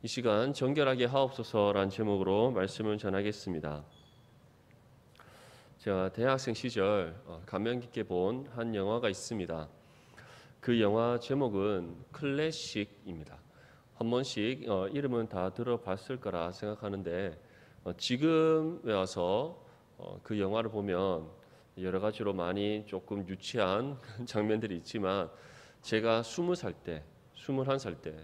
이 시간 정결하게 하옵소서란 제목으로 말씀을 전하겠습니다. 제가 대학생 시절 감명 깊게 본 한 영화가 있습니다. 그 영화 제목은 클래식입니다. 한 번씩 이름은 다 들어봤을 거라 생각하는데 지금 와서 그 영화를 보면 여러 가지로 많이 조금 유치한 장면들이 있지만 제가 20살 때, 21살 때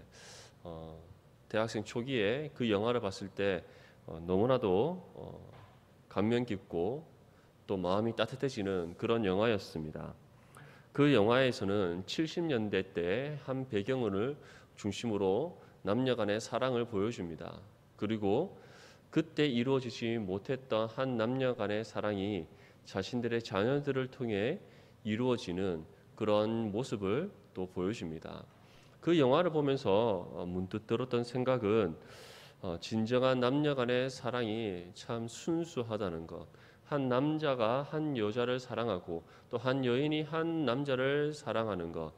대학생 초기에 그 영화를 봤을 때 너무나도 감명 깊고 또 마음이 따뜻해지는 그런 영화였습니다. 그 영화에서는 70년대 때 한 배경을 중심으로 남녀 간의 사랑을 보여줍니다. 그리고 그때 이루어지지 못했던 한 남녀 간의 사랑이 자신들의 자녀들을 통해 이루어지는 그런 모습을 또 보여줍니다. 그 영화를 보면서 문득 들었던 생각은 진정한 남녀 간의 사랑이 참 순수하다는 것. 한 남자가 한 여자를 사랑하고 또 한 여인이 한 남자를 사랑하는 것.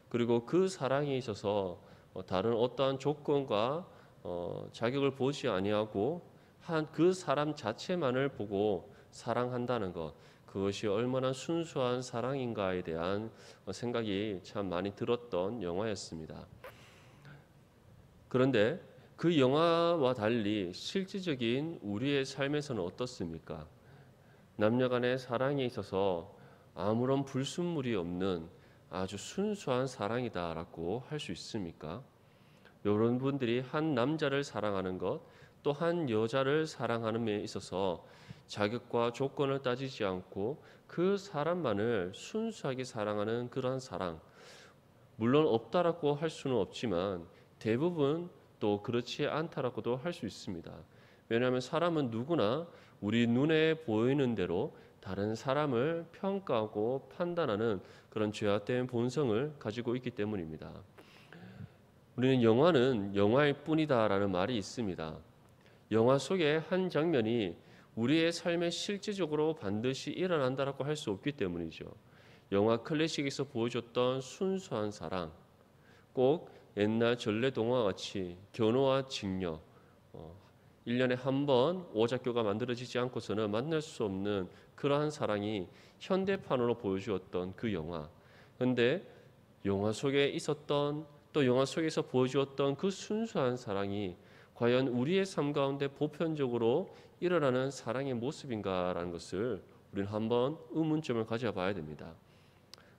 그리고 그 사랑에 있어서 다른 어떠한 조건과 자격을 보지 아니하고 한 그 사람 자체만을 보고 사랑한다는 것. 그것이 얼마나 순수한 사랑인가에 대한 생각이 참 많이 들었던 영화였습니다. 그런데 그 영화와 달리 실질적인 우리의 삶에서는 어떻습니까? 남녀 간의 사랑에 있어서 아무런 불순물이 없는 아주 순수한 사랑이다라고 할 수 있습니까? 여러분들이 한 남자를 사랑하는 것, 또 한 여자를 사랑하는 데 있어서 자격과 조건을 따지지 않고 그 사람만을 순수하게 사랑하는 그러한 사랑, 물론 없다라고 할 수는 없지만 대부분 또 그렇지 않다라고도 할 수 있습니다. 왜냐하면 사람은 누구나 우리 눈에 보이는 대로 다른 사람을 평가하고 판단하는 그런 죄악된 본성을 가지고 있기 때문입니다. 우리는 영화는 영화일 뿐이다라는 말이 있습니다. 영화 속의 한 장면이 우리의 삶에 실질적으로 반드시 일어난다라고 할 수 없기 때문이죠. 영화 클래식에서 보여줬던 순수한 사랑, 꼭 옛날 전래 동화 같이 견호와 직녀, 1년에 한 번 오작교가 만들어지지 않고서는 만날 수 없는 그러한 사랑이 현대판으로 보여주었던 그 영화. 그런데 영화 속에 있었던 또 영화 속에서 보여주었던 그 순수한 사랑이 과연 우리의 삶 가운데 보편적으로 일어나는 사랑의 모습인가라는 것을 우리는 한번 의문점을 가져봐야 됩니다.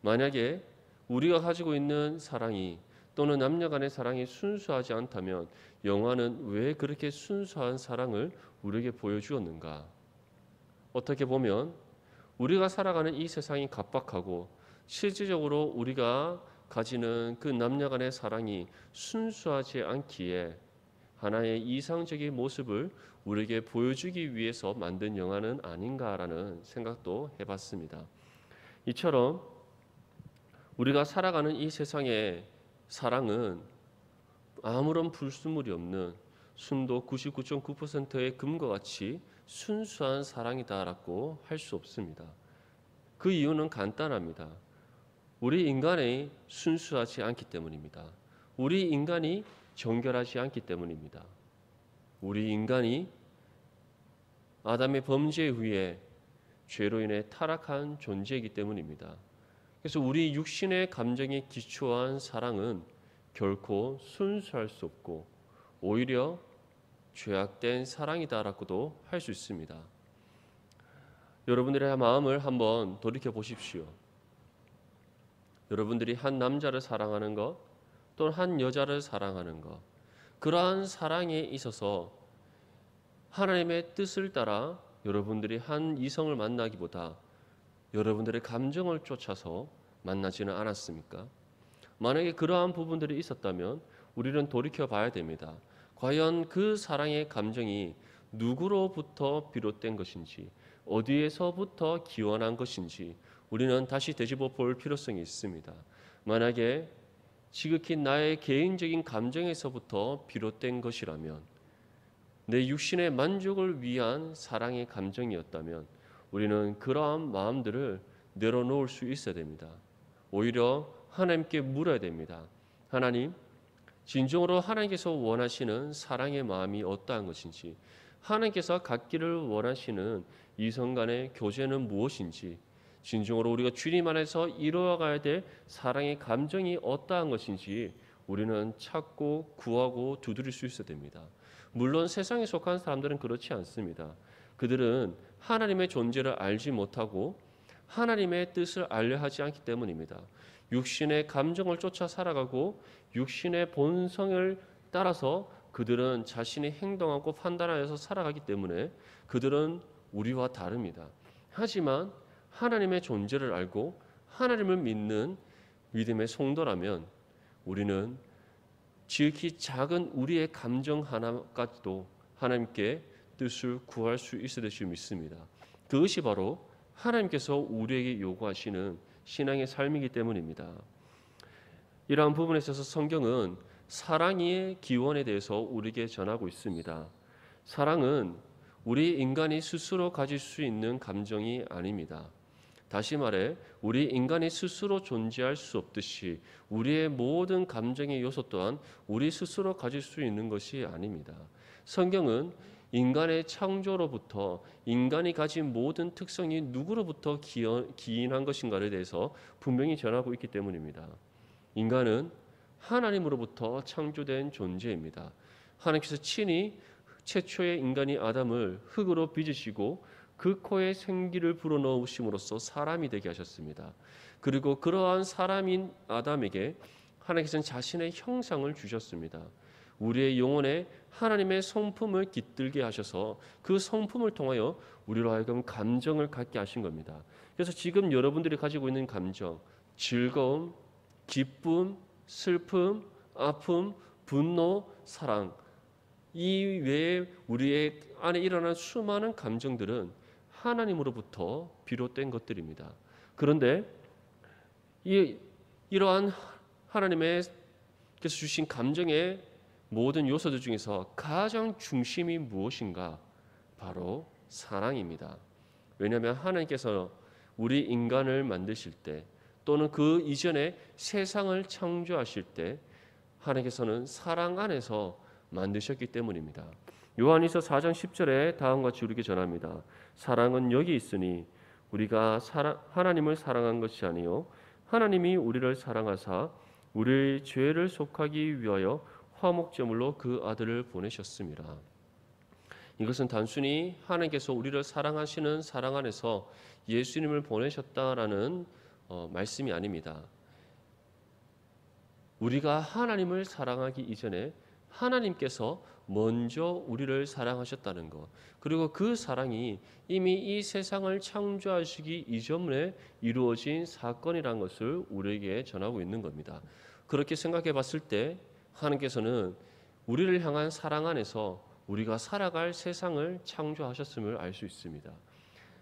만약에 우리가 가지고 있는 사랑이 또는 남녀 간의 사랑이 순수하지 않다면 영화는 왜 그렇게 순수한 사랑을 우리에게 보여주었는가? 어떻게 보면 우리가 살아가는 이 세상이 각박하고 실질적으로 우리가 가지는 그 남녀 간의 사랑이 순수하지 않기에 하나의 이상적인 모습을 우리에게 보여주기 위해서 만든 영화는 아닌가라는 생각도 해봤습니다. 이처럼 우리가 살아가는 이 세상의 사랑은 아무런 불순물이 없는 순도 99.9%의 금과 같이 순수한 사랑이다라고 할 수 없습니다. 그 이유는 간단합니다. 우리 인간이 순수하지 않기 때문입니다. 우리 인간이 정결하지 않기 때문입니다. 우리 인간이 아담의 범죄 후에 죄로 인해 타락한 존재이기 때문입니다. 그래서 우리 육신의 감정에 기초한 사랑은 결코 순수할 수 없고 오히려 죄악된 사랑이다라고도 할 수 있습니다. 여러분들의 마음을 한번 돌이켜 보십시오. 여러분들이 한 남자를 사랑하는 것 또는 한 여자를 사랑하는 것, 그러한 사랑에 있어서 하나님의 뜻을 따라 여러분들이 한 이성을 만나기보다 여러분들의 감정을 쫓아서 만나지는 않았습니까? 만약에 그러한 부분들이 있었다면 우리는 돌이켜 봐야 됩니다. 과연 그 사랑의 감정이 누구로부터 비롯된 것인지, 어디에서부터 기원한 것인지 우리는 다시 되짚어 볼 필요성이 있습니다. 만약에 지극히 나의 개인적인 감정에서부터 비롯된 것이라면, 내 육신의 만족을 위한 사랑의 감정이었다면 우리는 그러한 마음들을 내려놓을 수 있어야 됩니다. 오히려 하나님께 물어야 됩니다. 하나님, 진정으로 하나님께서 원하시는 사랑의 마음이 어떠한 것인지, 하나님께서 갖기를 원하시는 이성 간의 교제는 무엇인지, 진정으로 우리가 주님 안에서 이루어가야 될 사랑의 감정이 어떠한 것인지 우리는 찾고 구하고 두드릴 수 있어야 됩니다. 물론 세상에 속한 사람들은 그렇지 않습니다. 그들은 하나님의 존재를 알지 못하고 하나님의 뜻을 알려 하지 않기 때문입니다. 육신의 감정을 쫓아 살아가고 육신의 본성을 따라서 그들은 자신이 행동하고 판단하여서 살아가기 때문에 그들은 우리와 다릅니다. 하지만 하나님의 존재를 알고 하나님을 믿는 믿음의 성도라면 우리는 지극히 작은 우리의 감정 하나까지도 하나님께 뜻을 구할 수 있을 것을 믿습니다. 그것이 바로 하나님께서 우리에게 요구하시는 신앙의 삶이기 때문입니다. 이러한 부분에 있어서 성경은 사랑의 기원에 대해서 우리에게 전하고 있습니다. 사랑은 우리 인간이 스스로 가질 수 있는 감정이 아닙니다. 다시 말해 우리 인간이 스스로 존재할 수 없듯이 우리의 모든 감정의 요소 또한 우리 스스로 가질 수 있는 것이 아닙니다. 성경은 인간의 창조로부터 인간이 가진 모든 특성이 누구로부터 기인한 것인가에 대해서 분명히 전하고 있기 때문입니다. 인간은 하나님으로부터 창조된 존재입니다. 하나님께서 친히 최초의 인간이 아담을 흙으로 빚으시고 그 코에 생기를 불어넣으심으로써 사람이 되게 하셨습니다. 그리고 그러한 사람인 아담에게 하나님께서는 자신의 형상을 주셨습니다. 우리의 영혼에 하나님의 성품을 깃들게 하셔서 그 성품을 통하여 우리로 하여금 감정을 갖게 하신 겁니다. 그래서 지금 여러분들이 가지고 있는 감정, 즐거움, 기쁨, 슬픔, 아픔, 분노, 사랑, 이 외에 우리의 안에 일어난 수많은 감정들은 하나님으로부터 비롯된 것들입니다. 그런데 이러한 하나님께서 주신 감정의 모든 요소들 중에서 가장 중심이 무엇인가? 바로 사랑입니다. 왜냐하면 하나님께서 우리 인간을 만드실 때 또는 그 이전에 세상을 창조하실 때 하나님께서는 사랑 안에서 만드셨기 때문입니다. 요한일서 4장 10절에 다음과 같이 우리에게 전합니다. 사랑은 여기 있으니 우리가 하나님을 사랑한 것이 아니요 하나님이 우리를 사랑하사 우리의 죄를 속하기 위하여 화목제물로 그 아들을 보내셨습니다. 이것은 단순히 하나님께서 우리를 사랑하시는 사랑 안에서 예수님을 보내셨다라는 말씀이 아닙니다. 우리가 하나님을 사랑하기 이전에 하나님께서 먼저 우리를 사랑하셨다는 것, 그리고 그 사랑이 이미 이 세상을 창조하시기 이전에 이루어진 사건이라는 것을 우리에게 전하고 있는 겁니다. 그렇게 생각해 봤을 때 하나님께서는 우리를 향한 사랑 안에서 우리가 살아갈 세상을 창조하셨음을 알 수 있습니다.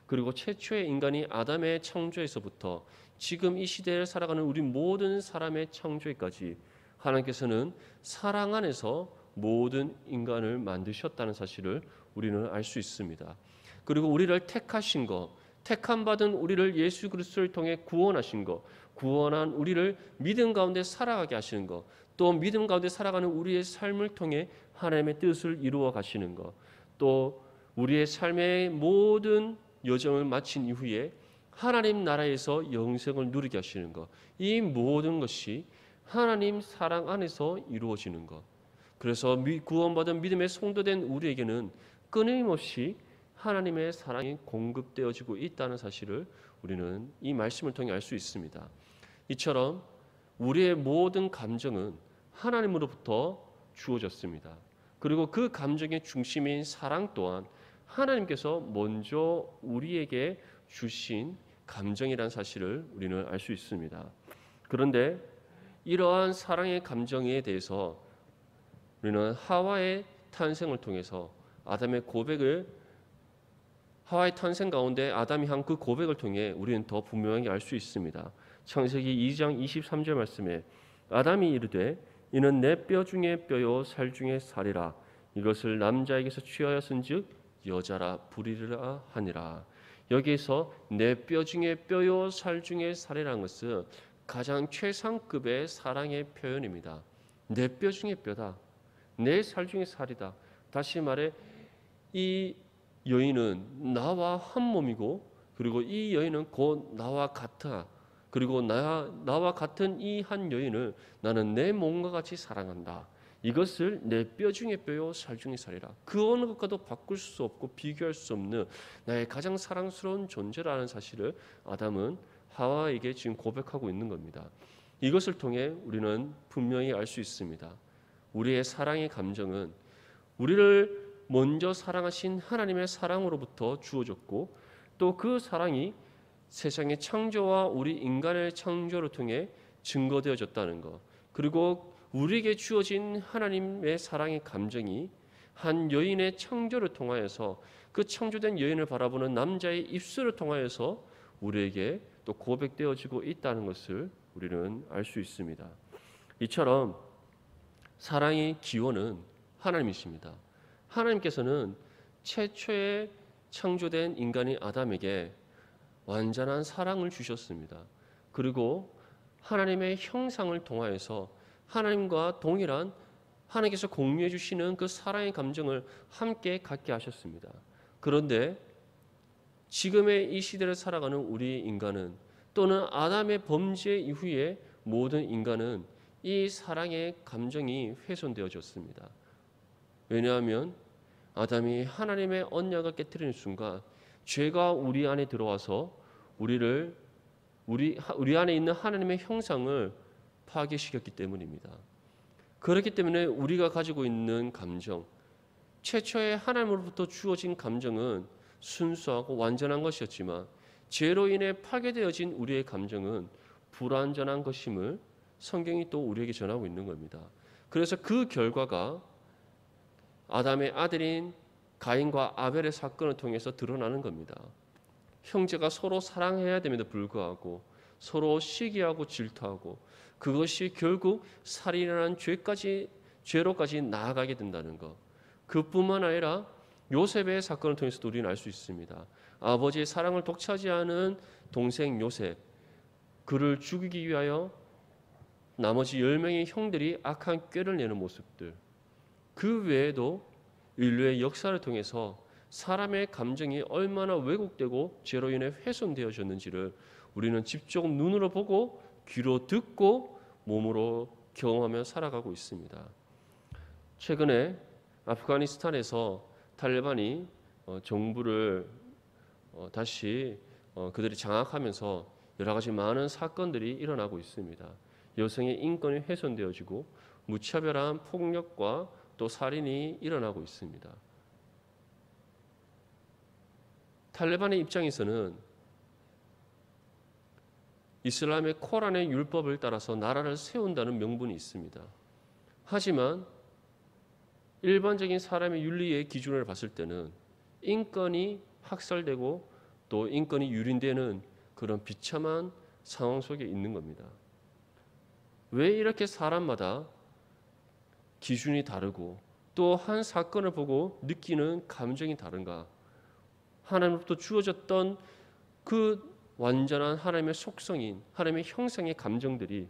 그리고 최초의 인간이 아담의 창조에서부터 지금 이 시대를 살아가는 우리 모든 사람의 창조에까지 하나님께서는 사랑 안에서 모든 인간을 만드셨다는 사실을 우리는 알 수 있습니다. 그리고 우리를 택하신 것, 택함 받은 우리를 예수 그리스도를 통해 구원하신 것, 구원한 우리를 믿음 가운데 살아가게 하시는 것, 또 믿음 가운데 살아가는 우리의 삶을 통해 하나님의 뜻을 이루어 가시는 것, 또 우리의 삶의 모든 여정을 마친 이후에 하나님 나라에서 영생을 누리게 하시는 것, 이 모든 것이 하나님 사랑 안에서 이루어지는 것. 그래서 구원받은 믿음의 성도된 우리에게는 끊임없이 하나님의 사랑이 공급되어지고 있다는 사실을 우리는 이 말씀을 통해 알 수 있습니다. 이처럼 우리의 모든 감정은 하나님으로부터 주어졌습니다. 그리고 그 감정의 중심인 사랑 또한 하나님께서 먼저 우리에게 주신 감정이라는 사실을 우리는 알 수 있습니다. 그런데 이러한 사랑의 감정에 대해서 우리는 하와의 탄생을 통해서 하와의 탄생 가운데 아담이 한 그 고백을 통해 우리는 더 분명하게 알 수 있습니다. 창세기 2장 23절 말씀에 아담이 이르되 이는 내 뼈 중에 뼈요 살 중에 살이라 이것을 남자에게서 취하였은즉 여자라 부리리라 하니라. 여기에서 내 뼈 중에 뼈요 살 중에 살이라는 것은 가장 최상급의 사랑의 표현입니다. 내 뼈 중에 뼈다. 내 살 중에 살이다. 다시 말해 이 여인은 나와 한 몸이고 그리고 이 여인은 곧 나와 같아. 그리고 나와 같은 이 한 여인을 나는 내 몸과 같이 사랑한다. 이것을 내 뼈 중에 뼈요 살 중에 살이라. 그 어느 것과도 바꿀 수 없고 비교할 수 없는 나의 가장 사랑스러운 존재라는 사실을 아담은 하와에게 지금 고백하고 있는 겁니다. 이것을 통해 우리는 분명히 알 수 있습니다. 우리의 사랑의 감정은 우리를 먼저 사랑하신 하나님의 사랑으로부터 주어졌고 또 그 사랑이 세상의 창조와 우리 인간의 창조를 통해 증거되어졌다는 것, 그리고 우리에게 주어진 하나님의 사랑의 감정이 한 여인의 창조를 통하여서 그 창조된 여인을 바라보는 남자의 입술을 통하여서 우리에게 또 고백되어지고 있다는 것을 우리는 알 수 있습니다. 이처럼 사랑의 기원은 하나님이십니다. 하나님께서는 최초에 창조된 인간인 아담에게 완전한 사랑을 주셨습니다. 그리고 하나님의 형상을 통하여서 하나님과 동일한 하나님께서 공유해 주시는 그 사랑의 감정을 함께 갖게 하셨습니다. 그런데 지금의 이 시대를 살아가는 우리 인간은 또는 아담의 범죄 이후에 모든 인간은 이 사랑의 감정이 훼손되어졌습니다. 왜냐하면 아담이 하나님의 언약을 깨뜨리는 순간 죄가 우리 안에 들어와서 우리 안에 있는 하나님의 형상을 파괴시켰기 때문입니다. 그렇기 때문에 우리가 가지고 있는 감정, 최초의 하나님으로부터 주어진 감정은 순수하고 완전한 것이었지만 죄로 인해 파괴되어진 우리의 감정은 불완전한 것임을 성경이 또 우리에게 전하고 있는 겁니다. 그래서 그 결과가 아담의 아들인 가인과 아벨의 사건을 통해서 드러나는 겁니다. 형제가 서로 사랑해야 됨에도 불구하고 서로 시기하고 질투하고 그것이 결국 살인이라는 죄로까지 나아가게 된다는 것. 그뿐만 아니라 요셉의 사건을 통해서도 우리는 알 수 있습니다. 아버지의 사랑을 독차지하는 동생 요셉, 그를 죽이기 위하여 나머지 10명의 형들이 악한 꾀를 내는 모습들, 그 외에도 인류의 역사를 통해서 사람의 감정이 얼마나 왜곡되고 죄로 인해 훼손되어졌는지를 우리는 직접 눈으로 보고 귀로 듣고 몸으로 경험하며 살아가고 있습니다. 최근에 아프가니스탄에서 탈레반이 정부를 다시 그들이 장악하면서 여러 가지 많은 사건들이 일어나고 있습니다. 여성의 인권이 훼손되어지고 무차별한 폭력과 또 살인이 일어나고 있습니다. 탈레반의 입장에서는 이슬람의 코란의 율법을 따라서 나라를 세운다는 명분이 있습니다. 하지만 일반적인 사람의 윤리의 기준을 봤을 때는 인권이 학살되고 또 인권이 유린되는 그런 비참한 상황 속에 있는 겁니다. 왜 이렇게 사람마다 기준이 다르고 또 한 사건을 보고 느끼는 감정이 다른가? 하나님으로부터 주어졌던 그 완전한 하나님의 속성인 하나님의 형상의 감정들이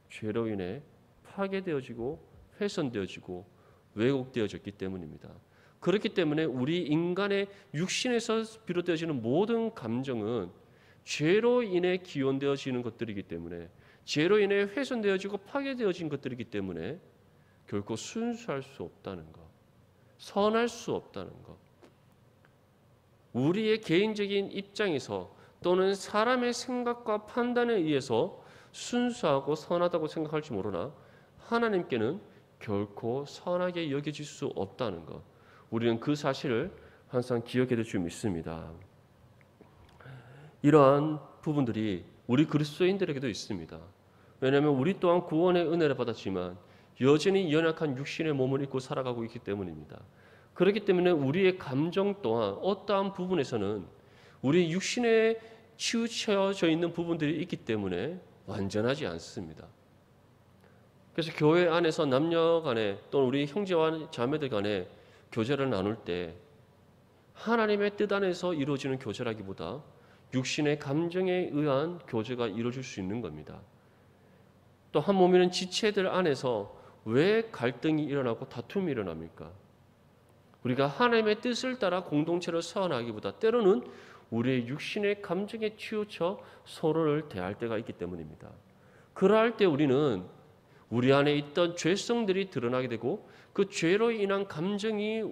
죄로 인해 파괴되어지고 훼손되어지고 왜곡되어졌기 때문입니다. 그렇기 때문에 우리 인간의 육신에서 비롯되어지는 모든 감정은 죄로 인해 기원되어지는 것들이기 때문에 죄로 인해 훼손되어지고 파괴되어진 것들이기 때문에 결코 순수할 수 없다는 것, 선할 수 없다는 것. 우리의 개인적인 입장에서 또는 사람의 생각과 판단에 의해서 순수하고 선하다고 생각할지 모르나 하나님께는 결코 선하게 여겨질 수 없다는 것. 우리는 그 사실을 항상 기억해야 될 줄 믿습니다. 이러한 부분들이 우리 그리스도인들에게도 있습니다. 왜냐하면 우리 또한 구원의 은혜를 받았지만 여전히 연약한 육신의 몸을 입고 살아가고 있기 때문입니다. 그렇기 때문에 우리의 감정 또한 어떠한 부분에서는 우리 육신에 치우쳐져 있는 부분들이 있기 때문에 완전하지 않습니다. 그래서 교회 안에서 남녀 간에 또는 우리 형제와 자매들 간에 교제를 나눌 때 하나님의 뜻 안에서 이루어지는 교제라기보다 육신의 감정에 의한 교제가 이루어질 수 있는 겁니다. 또 한 몸이는 지체들 안에서 왜 갈등이 일어나고 다툼이 일어납니까? 우리가 하나님의 뜻을 따라 공동체를 세워나가기보다 때로는 우리의 육신의 감정에 치우쳐 서로를 대할 때가 있기 때문입니다. 그러할 때 우리는 우리 안에 있던 죄성들이 드러나게 되고 그 죄로 인한 감정이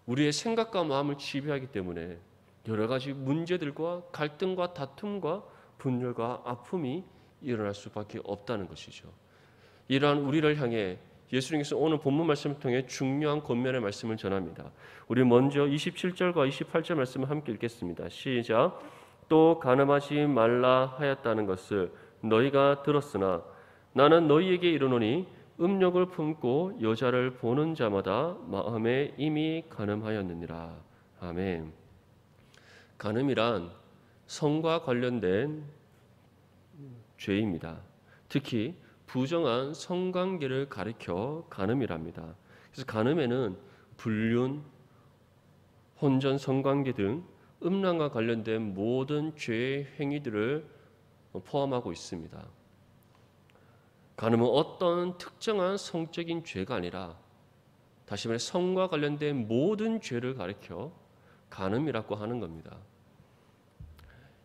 우리의 생각과 마음을 지배하기 때문에 여러 가지 문제들과 갈등과 다툼과 분열과 아픔이 일어날 수밖에 없다는 것이죠. 이러한 우리를 향해 예수님께서 오늘 본문 말씀을 통해 중요한 권면의 말씀을 전합니다. 우리 먼저 27절과 28절 말씀을 함께 읽겠습니다. 시작. 또 간음하지 말라 하였다는 것을 너희가 들었으나 나는 너희에게 이르노니 음욕을 품고 여자를 보는 자마다 마음에 이미 간음하였느니라. 아멘. 간음이란 성과 관련된 죄입니다. 특히 부정한 성관계를 가리켜 간음이랍니다. 그래서 간음에는 불륜, 혼전 성관계 등 음란과 관련된 모든 죄의 행위들을 포함하고 있습니다. 간음은 어떤 특정한 성적인 죄가 아니라 다시 말해 성과 관련된 모든 죄를 가리켜 간음이라고 하는 겁니다.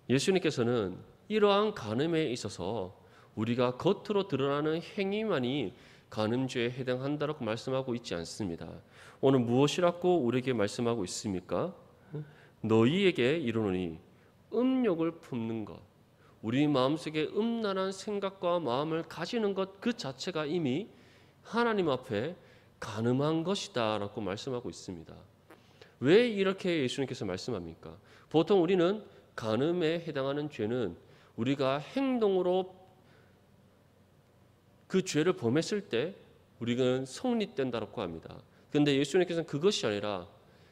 예수님께서는 이러한 간음에 있어서 우리가 겉으로 드러나는 행위만이 간음죄에 해당한다고 말씀하고 있지 않습니다. 오늘 무엇이라고 우리에게 말씀하고 있습니까? 너희에게 이르노니 음욕을 품는 것, 우리 마음속에 음란한 생각과 마음을 가지는 것 그 자체가 이미 하나님 앞에 간음한 것이다 라고 말씀하고 있습니다. 왜 이렇게 예수님께서 말씀합니까? 보통 우리는 간음에 해당하는 죄는 우리가 행동으로 그 죄를 범했을 때 우리는 성립된다고 합니다. 그런데 예수님께서는 그것이 아니라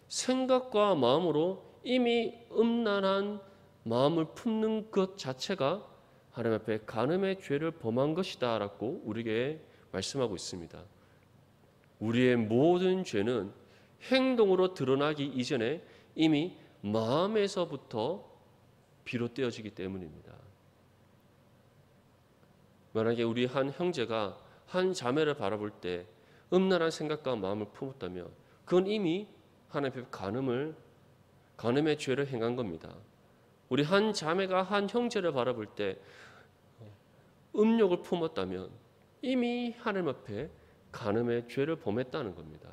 생각과 마음으로 이미 음란한 마음을 품는 것 자체가 하나님 앞에 간음의 죄를 범한 것이다 라고 우리에게 말씀하고 있습니다. 우리의 모든 죄는 행동으로 드러나기 이전에 이미 마음에서부터 비롯되어지기 때문입니다. 만약에 우리 한 형제가 한 자매를 바라볼 때 음란한 생각과 마음을 품었다면 그건 이미 하나님 앞에 간음의 죄를 행한 겁니다. 우리 한 자매가 한 형제를 바라볼 때 음욕을 품었다면 이미 하나님 앞에 간음의 죄를 범했다는 겁니다.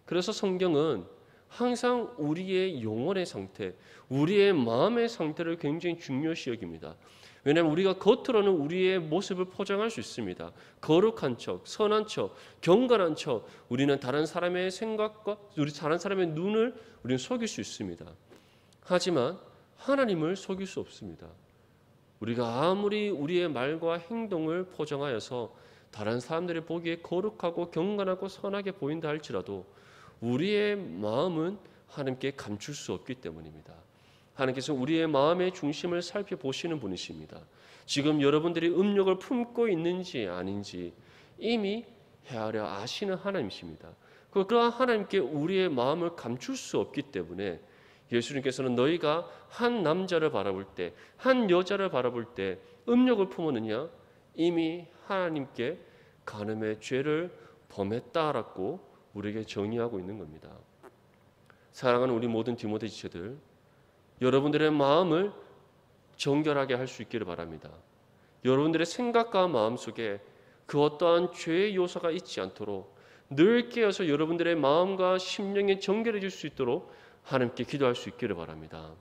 그래서 성경은 항상 우리의 영혼의 상태, 우리의 마음의 상태를 굉장히 중요시 여깁니다. 왜냐하면 우리가 겉으로는 우리의 모습을 포장할 수 있습니다. 거룩한 척, 선한 척, 경건한 척, 우리는 다른 사람의 생각과 다른 사람의 눈을 우리는 속일 수 있습니다. 하지만 하나님을 속일 수 없습니다. 우리가 아무리 우리의 말과 행동을 포장하여서 다른 사람들이 보기에 거룩하고 경건하고 선하게 보인다 할지라도 우리의 마음은 하나님께 감출 수 없기 때문입니다. 하나님께서 우리의 마음의 중심을 살펴보시는 분이십니다. 지금 여러분들이 음욕을 품고 있는지 아닌지 이미 헤아려 아시는 하나님이십니다. 그러한 하나님께 우리의 마음을 감출 수 없기 때문에 예수님께서는 너희가 한 남자를 바라볼 때, 한 여자를 바라볼 때 음욕을 품었느냐? 이미 하나님께 간음의 죄를 범했다라고 우리에게 정의하고 있는 겁니다. 사랑하는 우리 모든 디모데 지체들, 여러분들의 마음을 정결하게 할 수 있기를 바랍니다. 여러분들의 생각과 마음 속에 그 어떠한 죄의 요소가 있지 않도록 늘 깨어서 여러분들의 마음과 심령이 정결해질 수 있도록 하나님께 기도할 수 있기를 바랍니다.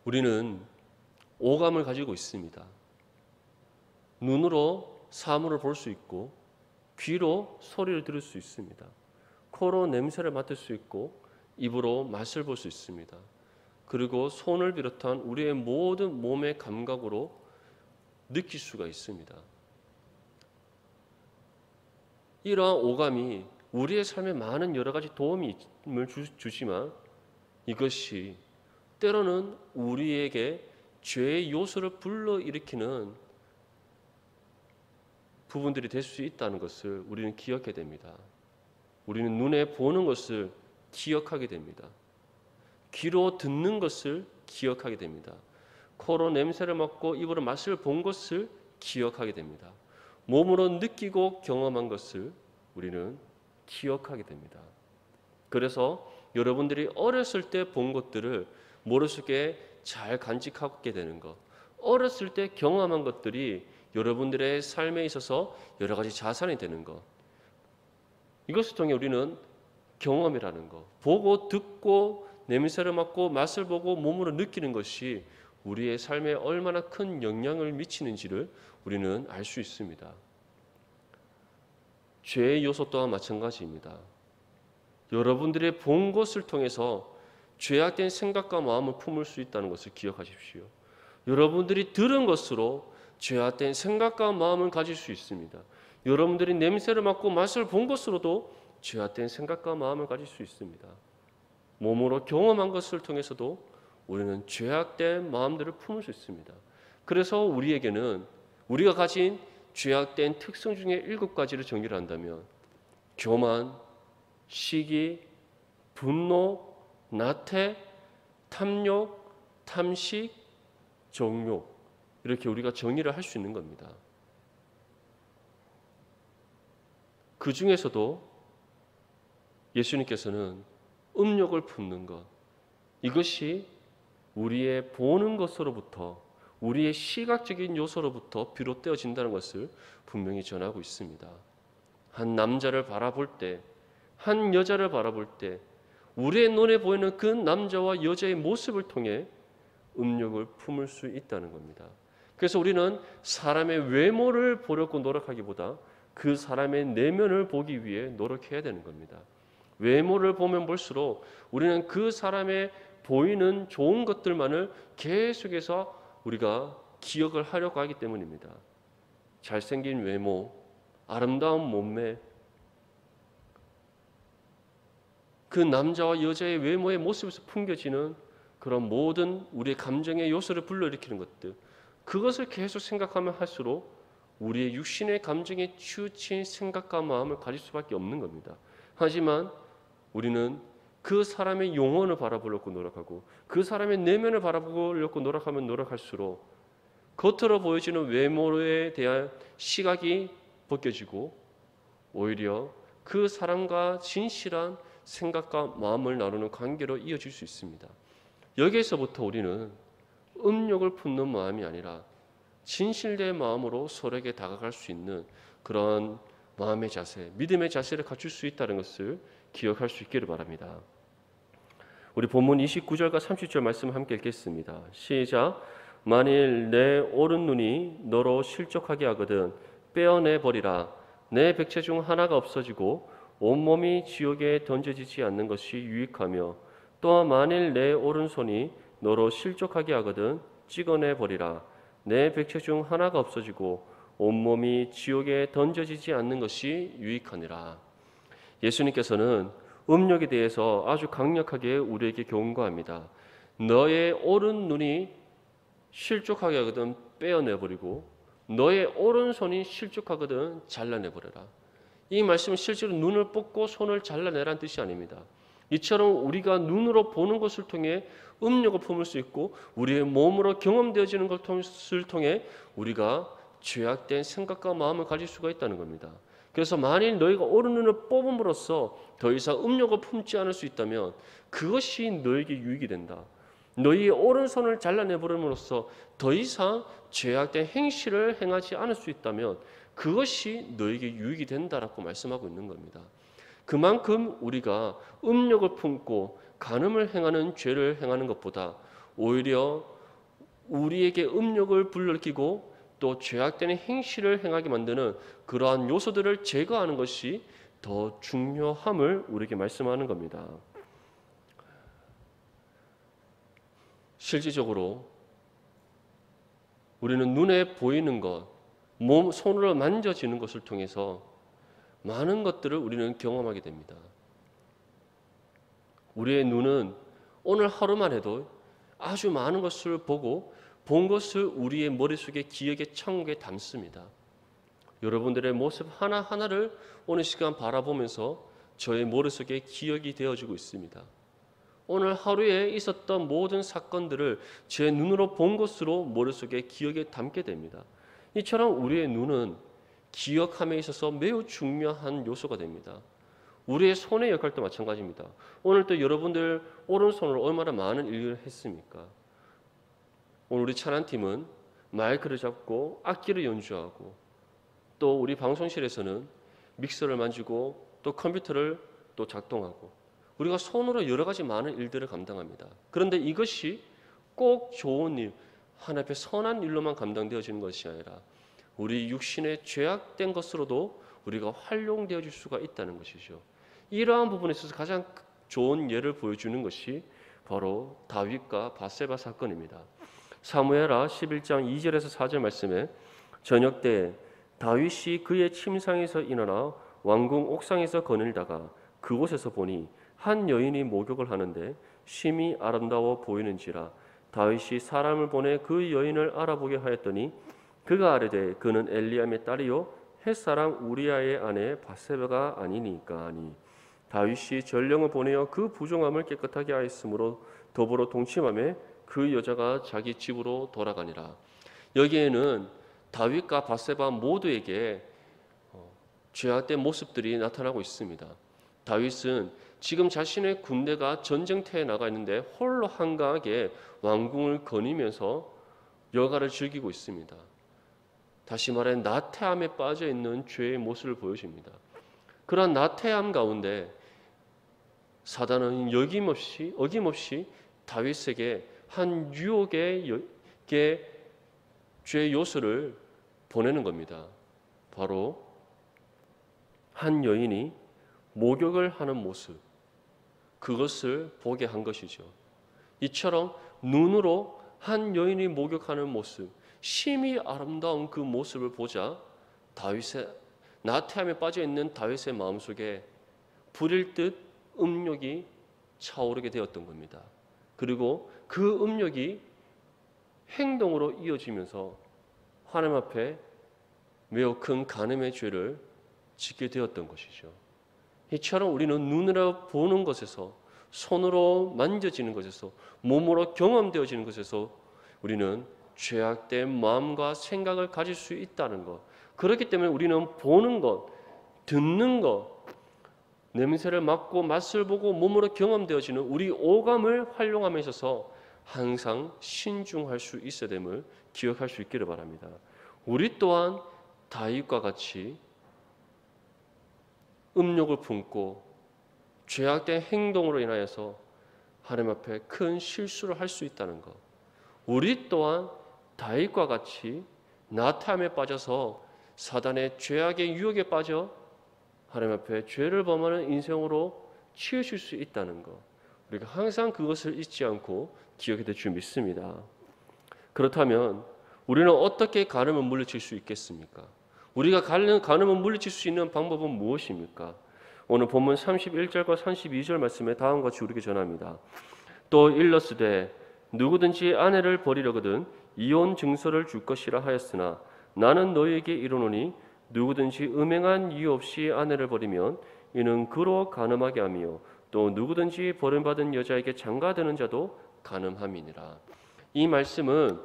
우리는 오감을 가지고 있습니다. 눈으로 사물을 볼 수 있고 귀로 소리를 들을 수 있습니다. 코로 냄새를 맡을 수 있고 입으로 맛을 볼 수 있습니다. 그리고 손을 비롯한 우리의 모든 몸의 감각으로 느낄 수가 있습니다. 이러한 오감이 우리의 삶에 많은 여러 가지 도움을 주지만 이것이 때로는 우리에게 죄의 요소를 불러일으키는 부분들이 될 수 있다는 것을 우리는 기억해야 됩니다. 우리는 눈에 보는 것을 기억하게 됩니다. 귀로 듣는 것을 기억하게 됩니다. 코로 냄새를 맡고 입으로 맛을 본 것을 기억하게 됩니다. 몸으로 느끼고 경험한 것을 우리는 기억하게 됩니다. 그래서 여러분들이 어렸을 때 본 것들을 머릿속에 잘 간직하게 되는 것, 어렸을 때 경험한 것들이 여러분들의 삶에 있어서 여러 가지 자산이 되는 것, 이것을 통해 우리는 경험이라는 것, 보고 듣고 냄새를 맡고 맛을 보고 몸으로 느끼는 것이 우리의 삶에 얼마나 큰 영향을 미치는지를 우리는 알 수 있습니다. 죄의 요소 또한 마찬가지입니다. 여러분들의 본 것을 통해서 죄악된 생각과 마음을 품을 수 있다는 것을 기억하십시오. 여러분들이 들은 것으로 죄악된 생각과 마음을 가질 수 있습니다. 여러분들이 냄새를 맡고 맛을 본 것으로도 죄악된 생각과 마음을 가질 수 있습니다. 몸으로 경험한 것을 통해서도 우리는 죄악된 마음들을 품을 수 있습니다. 그래서 우리에게는 우리가 가진 죄악된 특성 중에 7가지를 정리를 한다면 교만, 시기, 분노, 나태, 탐욕, 탐식, 정욕, 이렇게 우리가 정의를 할 수 있는 겁니다. 그 중에서도 예수님께서는 음욕을 품는 것, 이것이 우리의 보는 것으로부터, 우리의 시각적인 요소로부터 비롯되어진다는 것을 분명히 전하고 있습니다. 한 남자를 바라볼 때, 한 여자를 바라볼 때 우리의 눈에 보이는 그 남자와 여자의 모습을 통해 음욕을 품을 수 있다는 겁니다. 그래서 우리는 사람의 외모를 보려고 노력하기보다 그 사람의 내면을 보기 위해 노력해야 되는 겁니다. 외모를 보면 볼수록 우리는 그 사람의 보이는 좋은 것들만을 계속해서 우리가 기억을 하려고 하기 때문입니다. 잘생긴 외모, 아름다운 몸매, 그 남자와 여자의 외모의 모습에서 풍겨지는 그런 모든 우리의 감정의 요소를 불러일으키는 것들, 그것을 계속 생각하면 할수록 우리의 육신의 감정에 치우친 생각과 마음을 가질 수밖에 없는 겁니다. 하지만 우리는 그 사람의 영혼을 바라보려고 노력하고 그 사람의 내면을 바라보려고 노력하면 노력할수록 겉으로 보여지는 외모에 대한 시각이 벗겨지고 오히려 그 사람과 진실한 생각과 마음을 나누는 관계로 이어질 수 있습니다. 여기에서부터 우리는 음욕을 품는 마음이 아니라 진실된 마음으로 서로에게 다가갈 수 있는 그런 마음의 자세, 믿음의 자세를 갖출 수 있다는 것을 기억할 수 있기를 바랍니다. 우리 본문 29절과 30절 말씀 함께 읽겠습니다. 시작. 만일 내 오른 눈이 너로 실족하게 하거든 빼어내 버리라. 내 백체 중 하나가 없어지고 온몸이 지옥에 던져지지 않는 것이 유익하며 또한 만일 내 오른손이 너로 실족하게 하거든 찍어내 버리라. 내 백체 중 하나가 없어지고 온몸이 지옥에 던져지지 않는 것이 유익하니라. 예수님께서는 음욕에 대해서 아주 강력하게 우리에게 경고합니다. 너의 오른 눈이 실족하게 하거든 빼어내버리고 너의 오른손이 실족하거든 잘라내버려라. 이 말씀은 실제로 눈을 뽑고 손을 잘라내라는 뜻이 아닙니다. 이처럼 우리가 눈으로 보는 것을 통해 음욕을 품을 수 있고 우리의 몸으로 경험되어지는 것을 통해 우리가 죄악된 생각과 마음을 가질 수가 있다는 겁니다. 그래서 만일 너희가 오른 눈을 뽑음으로써 더 이상 음욕을 품지 않을 수 있다면 그것이 너에게 유익이 된다. 너희의 오른손을 잘라내버림으로써 더 이상 죄악된 행실을 행하지 않을 수 있다면 그것이 너에게 유익이 된다라고 말씀하고 있는 겁니다. 그만큼 우리가 음욕을 품고 간음을 행하는 죄를 행하는 것보다 오히려 우리에게 음욕을 불러일으키고 또 죄악된 행실을 행하게 만드는 그러한 요소들을 제거하는 것이 더 중요함을 우리에게 말씀하는 겁니다. 실질적으로 우리는 눈에 보이는 것, 손으로 만져지는 것을 통해서 많은 것들을 우리는 경험하게 됩니다. 우리의 눈은 오늘 하루만 해도 아주 많은 것을 보고 본 것을 우리의 머릿속에 기억의 천국에 담습니다. 여러분들의 모습 하나하나를 오늘 시간 바라보면서 저의 머릿속에 기억이 되어지고 있습니다. 오늘 하루에 있었던 모든 사건들을 제 눈으로 본 것으로 머릿속에 기억에 담게 됩니다. 이처럼 우리의 눈은 기억함에 있어서 매우 중요한 요소가 됩니다. 우리의 손의 역할도 마찬가지입니다. 오늘 또 여러분들 오른손으로 얼마나 많은 일을 했습니까? 오늘 우리 찬양팀은 마이크를 잡고 악기를 연주하고 또 우리 방송실에서는 믹서를 만지고 또 컴퓨터를 또 작동하고 우리가 손으로 여러 가지 많은 일들을 감당합니다. 그런데 이것이 꼭 좋은 일, 하나님 앞에 선한 일로만 감당되어지는 것이 아니라 우리 육신의 죄악된 것으로도 우리가 활용되어질 수가 있다는 것이죠. 이러한 부분에 있어서 가장 좋은 예를 보여주는 것이 바로 다윗과 밧세바 사건입니다. 사무엘하 11장 2절에서 4절 말씀에 저녁 때 다윗이 그의 침상에서 일어나 왕궁 옥상에서 거닐다가 그곳에서 보니 한 여인이 목욕을 하는데 심히 아름다워 보이는지라 다윗이 사람을 보내 그 여인을 알아보게 하였더니 그가 아뢰되 그는 엘리암의 딸이요 햇사람 우리아의 아내 밧세바가 아니니까 하니 다윗이 전령을 보내어 그 부정함을 깨끗하게 하였으므로 더불어 동침하며 그 여자가 자기 집으로 돌아가니라. 여기에는 다윗과 밧세바 모두에게 죄악된 모습들이 나타나고 있습니다. 다윗은 지금 자신의 군대가 전쟁터에 나가 있는데 홀로 한가하게 왕궁을 거니면서 여가를 즐기고 있습니다. 다시 말해 나태함에 빠져 있는 죄의 모습을 보여줍니다. 그러한 나태함 가운데 사단은 어김없이 다윗에게 한 유혹의 죄의 요소를 보내는 겁니다. 바로 한 여인이 목욕을 하는 모습, 그것을 보게 한 것이죠. 이처럼 눈으로 한 여인이 목욕하는 모습, 심히 아름다운 그 모습을 보자 다윗의 나태함에 빠져 있는 다윗의 마음속에 불일 듯 음욕이 차오르게 되었던 겁니다. 그리고 그 음욕이 행동으로 이어지면서 하나님 앞에 매우 큰 간음의 죄를 짓게 되었던 것이죠. 이처럼 우리는 눈으로 보는 것에서, 손으로 만져지는 것에서, 몸으로 경험되어지는 것에서 우리는 죄악된 마음과 생각을 가질 수 있다는 것. 그렇기 때문에 우리는 보는 것, 듣는 것, 냄새를 맡고 맛을 보고 몸으로 경험되어지는 우리 오감을 활용함에 있어서 항상 신중할 수 있어야 됨을 기억할 수 있기를 바랍니다. 우리 또한 다윗과 같이 음욕을 품고 죄악된 행동으로 인하여서 하나님 앞에 큰 실수를 할 수 있다는 것. 우리 또한 다윗과 같이 나태함에 빠져서 사단의 죄악의 유혹에 빠져 하나님 앞에 죄를 범하는 인생으로 치우칠 수 있다는 것. 우리가 항상 그것을 잊지 않고 기억해야 될 줄 믿습니다. 그렇다면 우리는 어떻게 간음을 물리칠 수 있겠습니까? 우리가 간음을 물리칠 수 있는 방법은 무엇입니까? 오늘 본문 31절과 32절 말씀에 다음과 같이 우리에게 전합니다. 또 일러스되 누구든지 아내를 버리려거든 이혼 증서를 줄 것이라 하였으나 나는 너희에게 이르노니 누구든지 음행한 이유 없이 아내를 버리면 이는 그로 간음하게 하며 또 누구든지 버림받은 여자에게 장가드는 자도 간음함이니라. 이 말씀은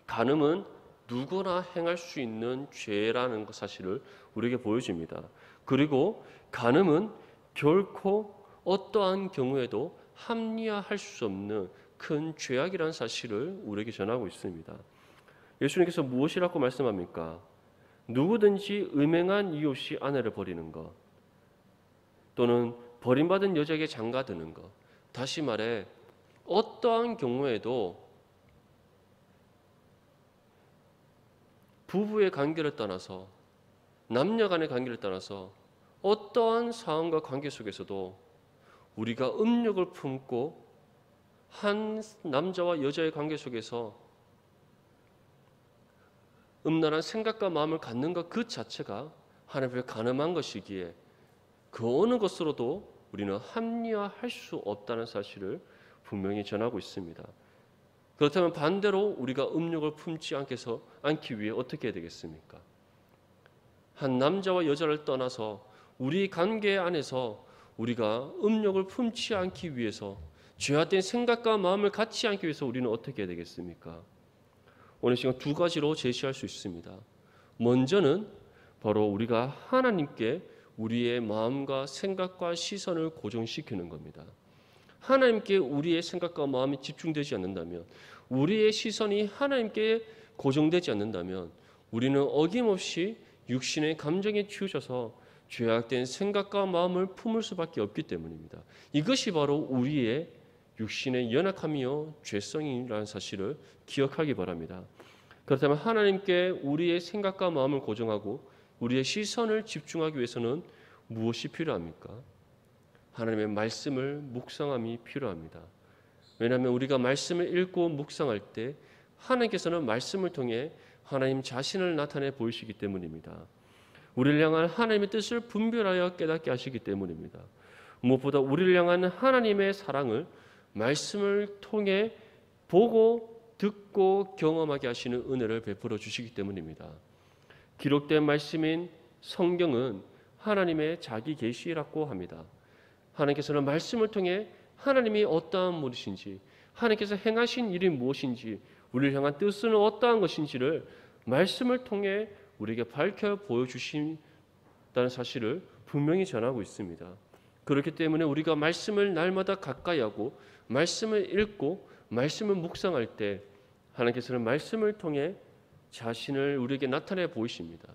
간음은 누구나 행할 수 있는 죄라는 사실을 우리에게 보여줍니다. 그리고 간음은 결코 어떠한 경우에도 합리화할 수 없는 큰 죄악이라는 사실을 우리에게 전하고 있습니다. 예수님께서 무엇이라고 말씀합니까? 누구든지 음행한 이유 없이 아내를 버리는 것, 또는 버림받은 여자에게 장가드는 것. 다시 말해 어떠한 경우에도 부부의 관계를 떠나서 남녀 간의 관계를 떠나서 어떠한 상황과 관계 속에서도 우리가 음욕을 품고 한 남자와 여자의 관계 속에서 음란한 생각과 마음을 갖는 것 그 자체가 하나님 앞에 간음한 것이기에 그 어느 것으로도 우리는 합리화할 수 없다는 사실을 분명히 전하고 있습니다. 그렇다면 반대로 우리가 음욕을 품지 않기 위해 어떻게 해야 되겠습니까? 한 남자와 여자를 떠나서 우리 관계 안에서 우리가 음욕을 품지 않기 위해서 죄악된 생각과 마음을 갖지 않기 위해서 우리는 어떻게 해야 되겠습니까? 오늘 시간 두 가지로 제시할 수 있습니다. 먼저는 바로 우리가 하나님께 우리의 마음과 생각과 시선을 고정시키는 겁니다. 하나님께 우리의 생각과 마음이 집중되지 않는다면, 우리의 시선이 하나님께 고정되지 않는다면 우리는 어김없이 육신의 감정에 치우쳐서 죄악된 생각과 마음을 품을 수밖에 없기 때문입니다. 이것이 바로 우리의 육신의 연약함이요 죄성이라는 사실을 기억하기 바랍니다. 그렇다면 하나님께 우리의 생각과 마음을 고정하고 우리의 시선을 집중하기 위해서는 무엇이 필요합니까? 하나님의 말씀을 묵상함이 필요합니다. 왜냐하면 우리가 말씀을 읽고 묵상할 때 하나님께서는 말씀을 통해 하나님 자신을 나타내 보이시기 때문입니다. 우리를 향한 하나님의 뜻을 분별하여 깨닫게 하시기 때문입니다. 무엇보다 우리를 향한 하나님의 사랑을 말씀을 통해 보고 듣고 경험하게 하시는 은혜를 베풀어 주시기 때문입니다. 기록된 말씀인 성경은 하나님의 자기 계시라고 합니다. 하나님께서는 말씀을 통해 하나님이 어떠한 분이신지, 하나님께서 행하신 일이 무엇인지, 우리를 향한 뜻은 어떠한 것인지를 말씀을 통해 우리에게 밝혀 보여주신다는 사실을 분명히 전하고 있습니다. 그렇기 때문에 우리가 말씀을 날마다 가까이 하고 말씀을 읽고 말씀을 묵상할 때 하나님께서는 말씀을 통해 자신을 우리에게 나타내 보이십니다.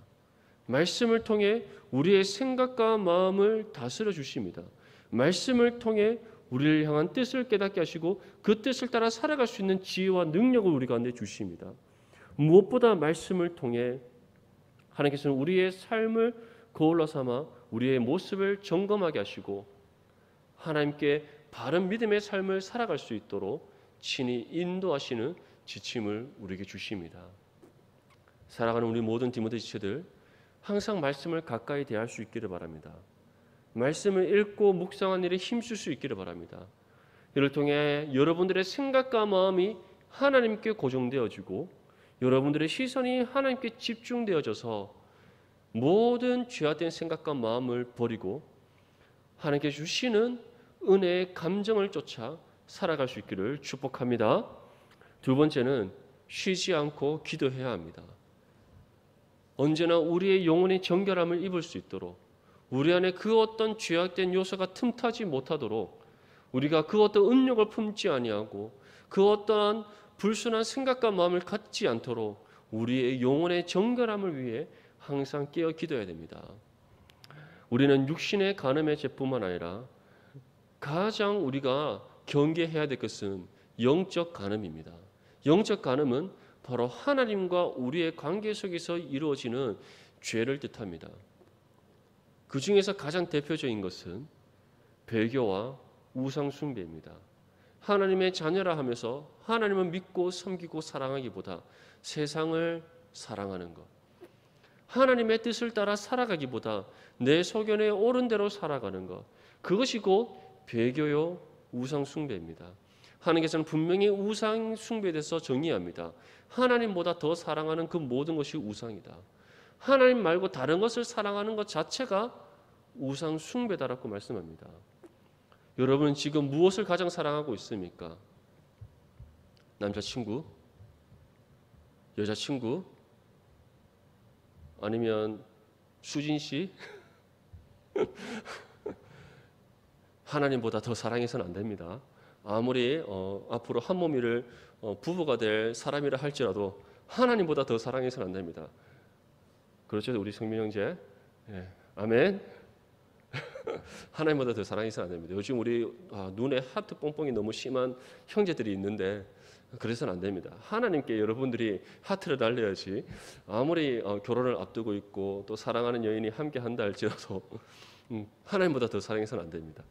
말씀을 통해 우리의 생각과 마음을 다스려 주십니다. 말씀을 통해 우리를 향한 뜻을 깨닫게 하시고 그 뜻을 따라 살아갈 수 있는 지혜와 능력을 우리 가운데 주십니다. 무엇보다 말씀을 통해 하나님께서는 우리의 삶을 거울로 삼아 우리의 모습을 점검하게 하시고 하나님께 바른 믿음의 삶을 살아갈 수 있도록 친히 인도하시는 지침을 우리에게 주십니다. 살아가는 우리 모든 디모데 지체들 항상 말씀을 가까이 대할 수 있기를 바랍니다. 말씀을 읽고 묵상한 일에 힘쓸 수 있기를 바랍니다. 이를 통해 여러분들의 생각과 마음이 하나님께 고정되어지고 여러분들의 시선이 하나님께 집중되어져서 모든 죄악된 생각과 마음을 버리고 하나님께 주시는 은혜의 감정을 쫓아 살아갈 수 있기를 축복합니다. 두 번째는 쉬지 않고 기도해야 합니다. 언제나 우리의 영혼이 정결함을 입을 수 있도록 우리 안에 그 어떤 죄악된 요소가 틈타지 못하도록 우리가 그 어떤 은욕을 품지 아니하고 그 어떠한 불순한 생각과 마음을 갖지 않도록 우리의 영혼의 정결함을 위해 항상 깨어 기도해야 됩니다. 우리는 육신의 간음의 죄뿐만 아니라 가장 우리가 경계해야 될 것은 영적 간음입니다. 영적 간음은 바로 하나님과 우리의 관계 속에서 이루어지는 죄를 뜻합니다. 그 중에서 가장 대표적인 것은 배교와 우상 숭배입니다. 하나님의 자녀라 하면서 하나님을 믿고 섬기고 사랑하기보다 세상을 사랑하는 것, 하나님의 뜻을 따라 살아가기보다 내 소견에 옳은 대로 살아가는 것, 그것이 곧 배교요 우상 숭배입니다. 하나님께서는 분명히 우상 숭배에 대해서 정의합니다. 하나님보다 더 사랑하는 그 모든 것이 우상이다. 하나님 말고 다른 것을 사랑하는 것 자체가 우상 숭배다라고 말씀합니다. 여러분 지금 무엇을 가장 사랑하고 있습니까? 남자친구? 여자친구? 아니면 수진 씨? 하나님보다 더 사랑해서는 안 됩니다. 아무리 앞으로 한 몸이를 부부가 될 사람이라 할지라도 하나님보다 더 사랑해서는 안 됩니다. 그렇죠, 우리 성민 형제? 예, 아멘. 하나님보다 더 사랑해서는 안 됩니다. 요즘 우리 눈에 하트 뽕뽕이 너무 심한 형제들이 있는데 그래서는 안 됩니다. 하나님께 여러분들이 하트를 달려야지. 아무리 결혼을 앞두고 있고 또 사랑하는 여인이 함께 한다 할지라도 하나님보다 더 사랑해서는 안 됩니다.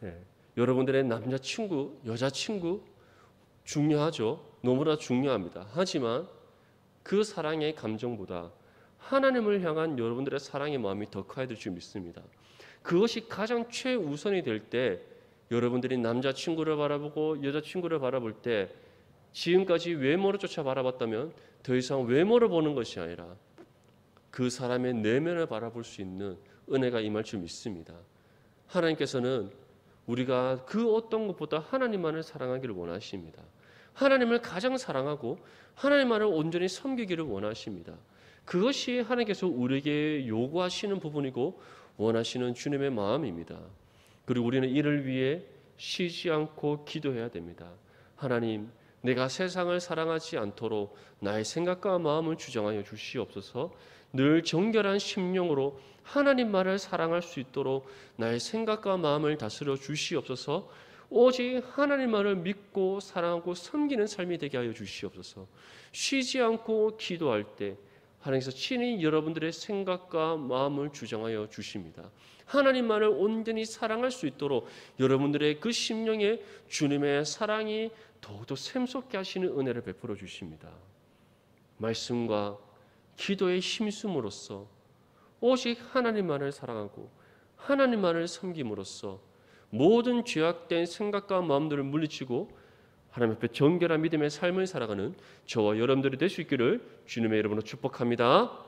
예. 여러분들의 남자친구, 여자친구 중요하죠. 너무나 중요합니다. 하지만 그 사랑의 감정보다 하나님을 향한 여러분들의 사랑의 마음이 더 커야 될 줄 믿습니다. 그것이 가장 최우선이 될 때 여러분들이 남자친구를 바라보고 여자친구를 바라볼 때 지금까지 외모를 쫓아 바라봤다면 더 이상 외모를 보는 것이 아니라 그 사람의 내면을 바라볼 수 있는 은혜가 임할 줄 믿습니다. 하나님께서는 우리가 그 어떤 것보다 하나님만을 사랑하기를 원하십니다. 하나님을 가장 사랑하고 하나님만을 온전히 섬기기를 원하십니다. 그것이 하나님께서 우리에게 요구하시는 부분이고 원하시는 주님의 마음입니다. 그리고 우리는 이를 위해 쉬지 않고 기도해야 됩니다. 하나님, 내가 세상을 사랑하지 않도록 나의 생각과 마음을 주장하여 주시옵소서. 늘 정결한 심령으로 하나님만을 사랑할 수 있도록 나의 생각과 마음을 다스려 주시옵소서. 오직 하나님만을 믿고 사랑하고 섬기는 삶이 되게 하여 주시옵소서. 쉬지 않고 기도할 때 하나님께서 친히 여러분들의 생각과 마음을 주장하여 주십니다. 하나님만을 온전히 사랑할 수 있도록 여러분들의 그 심령에 주님의 사랑이 더욱더 샘솟게 하시는 은혜를 베풀어 주십니다. 말씀과 기도에 힘쓰므로써 오직 하나님만을 사랑하고 하나님만을 섬김으로써 모든 죄악된 생각과 마음들을 물리치고 하나님 앞에 정결한 믿음의 삶을 살아가는 저와 여러분들이 될 수 있기를 주님의 이름으로 축복합니다.